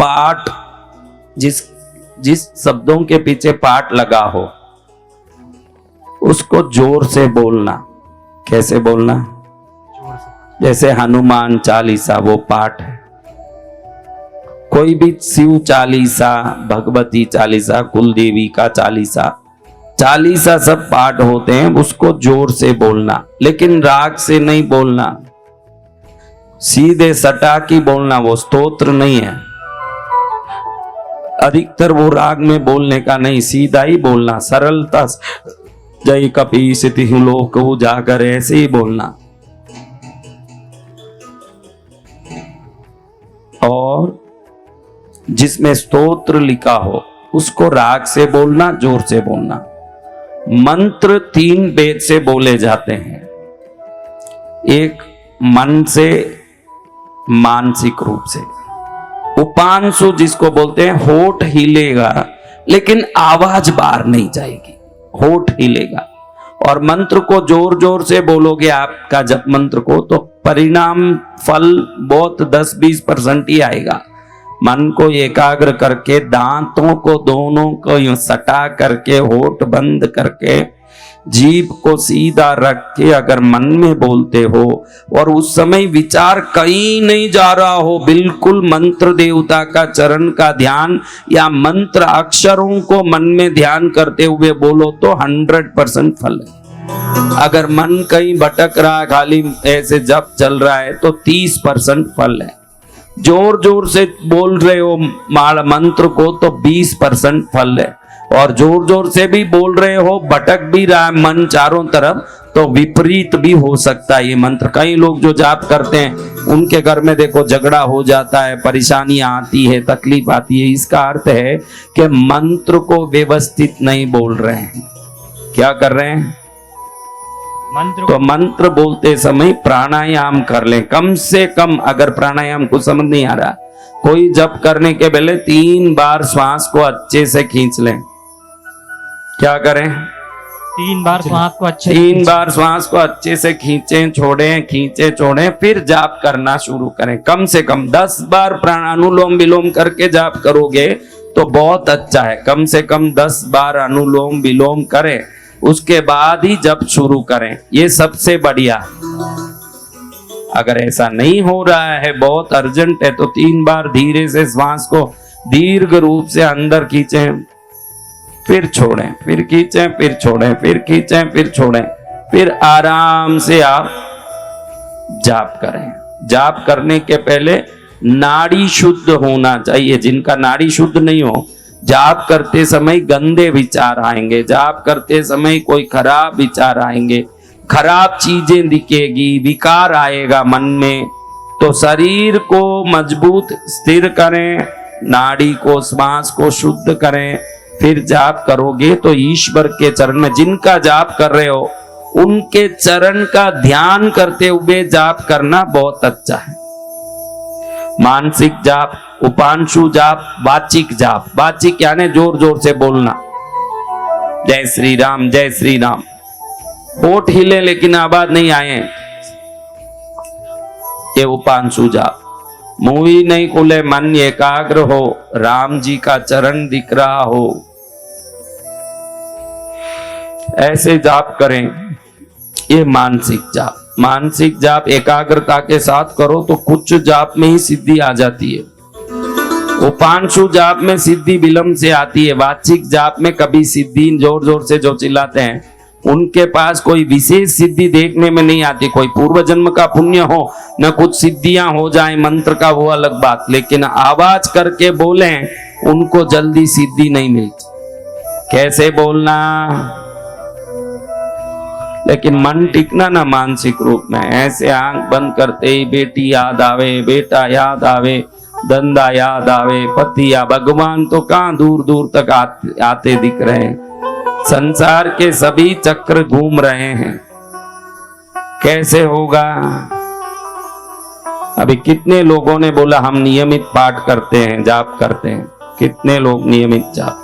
पाठ, जिस शब्दों के पीछे पाठ लगा हो उसको जोर से बोलना। कैसे बोलना? जैसे हनुमान चालीसा वो पाठ है, कोई भी शिव चालीसा, भगवती चालीसा, कुलदेवी का चालीसा, चालीसा सब पाठ होते हैं, उसको जोर से बोलना, लेकिन राग से नहीं बोलना, सीधे सटा की बोलना। वो स्तोत्र नहीं है, अधिकतर वो राग में बोलने का नहीं, सीधा ही बोलना, सरलता। जय कपीस तिहु लोक उजागर, ऐसे ही बोलना। और जिसमें स्तोत्र लिखा हो उसको राग से बोलना, जोर से बोलना। मंत्र 3 वेद से बोले जाते हैं, एक मन से, मानसिक रूप से। उपांशु जिसको बोलते हैं, होठ हिलेगा लेकिन आवाज बाहर नहीं जाएगी, होठ हिलेगा। और मंत्र को जोर जोर से बोलोगे आपका जप मंत्र को, तो परिणाम फल बहुत 10-20% ही आएगा। मन को एकाग्र करके, दांतों को दोनों को यूं सटा करके, होठ बंद करके, जीभ को सीधा रख के अगर मन में बोलते हो और उस समय विचार कहीं नहीं जा रहा हो, बिल्कुल मंत्र देवता का चरण का ध्यान या मंत्र अक्षरों को मन में ध्यान करते हुए बोलो तो 100% फल है। अगर मन कहीं भटक रहा है, खाली ऐसे जप चल रहा है, तो 30% फल है। जोर जोर से बोल रहे हो मंत्र को तो 20% फल है। और जोर जोर से भी बोल रहे हो, भटक भी रहा है मन चारों तरफ, तो विपरीत भी हो सकता है ये मंत्र। कई लोग जो जाप करते हैं उनके घर में देखो झगड़ा हो जाता है, परेशानियां आती है, तकलीफ आती है। इसका अर्थ है कि मंत्र को व्यवस्थित नहीं बोल रहे हैं। क्या कर रहे हैं? तो मंत्र बोलते समय प्राणायाम कर लें कम से कम। अगर प्राणायाम को समझ नहीं आ रहा, कोई जप करने के पहले 3 बार श्वास को अच्छे से खींच लें। क्या करें? 3 बार श्वास को अच्छे 3 बार श्वास को अच्छे से खींचें छोड़ें, खींचे छोड़ें, फिर जाप करना शुरू करें। कम से कम 10 बार अनुलोम विलोम करके जाप करोगे तो बहुत अच्छा है। कम से कम 10 बार अनुलोम विलोम करें, उसके बाद ही जप शुरू करें, ये सबसे बढ़िया। अगर ऐसा नहीं हो रहा है, बहुत अर्जेंट है, तो 3 बार धीरे से श्वास को दीर्घ रूप से अंदर खींचें, फिर छोड़ें, फिर खींचें, फिर छोड़ें, फिर खींचें, फिर छोड़ें, फिर आराम से आप जाप करें। जाप करने के पहले नाड़ी शुद्ध होना चाहिए। जिनका नाड़ी शुद्ध नहीं हो, जाप करते समय गंदे विचार आएंगे, जाप करते समय कोई खराब विचार आएंगे, खराब चीजें दिखेगी, विकार आएगा मन में। तो शरीर को मजबूत स्थिर करें, नाड़ी को, श्वास को शुद्ध करें, फिर जाप करोगे तो ईश्वर के चरण में, जिनका जाप कर रहे हो उनके चरण का ध्यान करते हुए जाप करना बहुत अच्छा है। मानसिक जाप, उपांशु जाप, वाचिक जाप। वाचिक यानी जोर जोर से बोलना, जय श्री राम, जय श्री राम। होठ हिले लेकिन आवाज नहीं आए, ये उपांशु जाप। मुंह ही नहीं खुले, मन एकाग्र हो, राम जी का चरण दिख रहा हो, ऐसे जाप करें। ये मानसिक जाप। मानसिक जाप एकाग्रता के साथ करो तो कुछ जाप में ही सिद्धि आ जाती है। उपांशु जाप में सिद्धि विलंब से आती है। वाचिक जाप में कभी सिद्धि, जोर जोर से जो चिल्लाते हैं उनके पास कोई विशेष सिद्धि देखने में नहीं आती। कोई पूर्व जन्म का पुण्य हो, न कुछ सिद्धियां हो जाए मंत्र का, वो अलग बात, लेकिन आवाज करके बोले उनको जल्दी सिद्धि नहीं मिलती। कैसे बोलना? लेकिन मन टिकना ना मानसिक रूप में। ऐसे आंख बंद करते ही बेटी याद आवे, बेटा याद आवे, धंधा याद आवे, पति या भगवान तो कहां दूर दूर तक आते दिख रहे हैं। संसार के सभी चक्र घूम रहे हैं। कैसे होगा? अभी कितने लोगों ने बोला हम नियमित पाठ करते हैं, जाप करते हैं? कितने लोग नियमित जाप